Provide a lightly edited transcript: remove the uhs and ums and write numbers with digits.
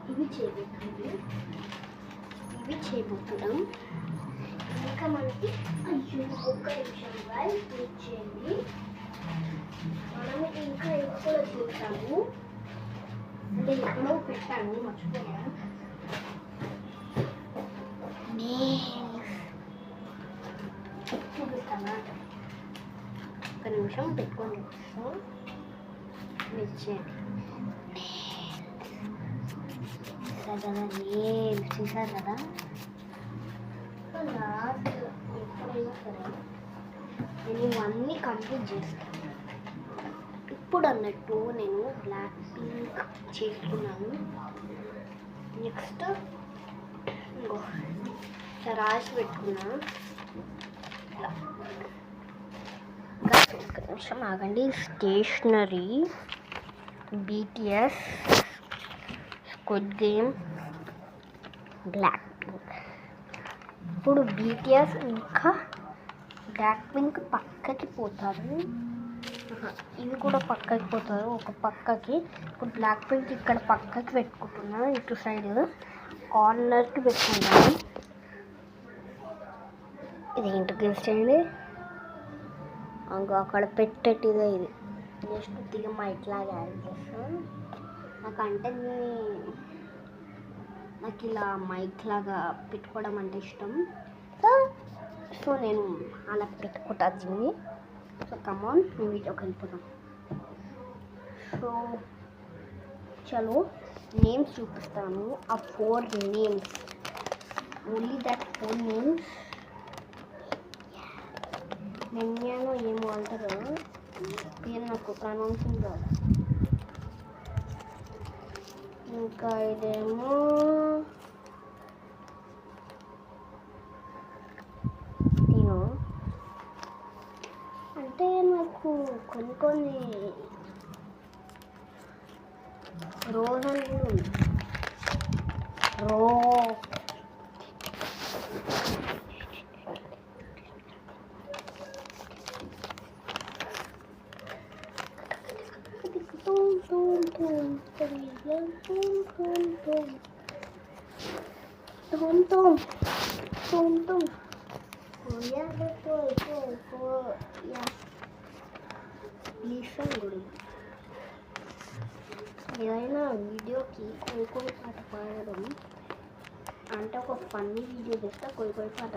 ఇవి చేయబోతున్నాం. ఇంకా మనకి ఒక్క నిమిషం వెయిట్ చేయండి. మనం ఇంకా ఎక్కువ చూస్తాము. అంటే ఎక్కడో పెట్టాను, మర్చిపోయాను. చూపిస్తాను, ఒక నిమిషం పెట్టుకొని చూసారు కదా. లాస్ట్ ఎప్పుడైనా సరే నేను ఇవన్నీ కంప్లీట్ చేస్తాను. ఇప్పుడు అన్నట్టు నేను బ్లాక్ పింక్ చేస్తున్నాను. నెక్స్ట్ రాసి పెట్టుకున్నా. ఒక నిమిషం ఆగండి. Stationery, BTS, Squid Game, Blackpink. ఇప్పుడు BTS ఇంకా బ్లాక్ పింక్ పక్కకి పోతారు. ఇవి కూడా పక్కకి పోతారు, ఒక పక్కకి. ఇప్పుడు బ్లాక్ పింక్ ఇక్కడ పక్కకి పెట్టుకుంటున్నా, ఇటు సైడ్ కార్నర్కి పెట్టుకుంటాను. ఇది ఏంటో తెలిసేయండి. అక్కడ పెట్టేటిదే ఇది. జస్ట్ కొద్దిగా మైక్లాగా యాడ్ చేస్తాం. నాకు ఇలా మైక్ లాగా పెట్టుకోవడం అంటే ఇష్టం. సో నేను అలా పెట్టుకుంటా దీన్ని. సో కమాన్, మేము వీడియోకి వెళ్ళిపోతాం. సో చలో నేమ్స్ చూపిస్తాను. ఆ 4 నేమ్స్, ఓన్లీ దట్ 4 నేమ్స్. మెన్యాను ఏమో అంటారు, పేరు నాకు ప్రొనౌన్సింగ్ కాదు. ఇంకా ఇదేమో నేను అంటే నాకు కొన్ని రోజు అని కూడా ఉంది. ఏదైనా వీడియోకి కోయి పాట పాడడం అంటే ఒక ఫన్నీ వీడియో చేస్తే కోయి పాట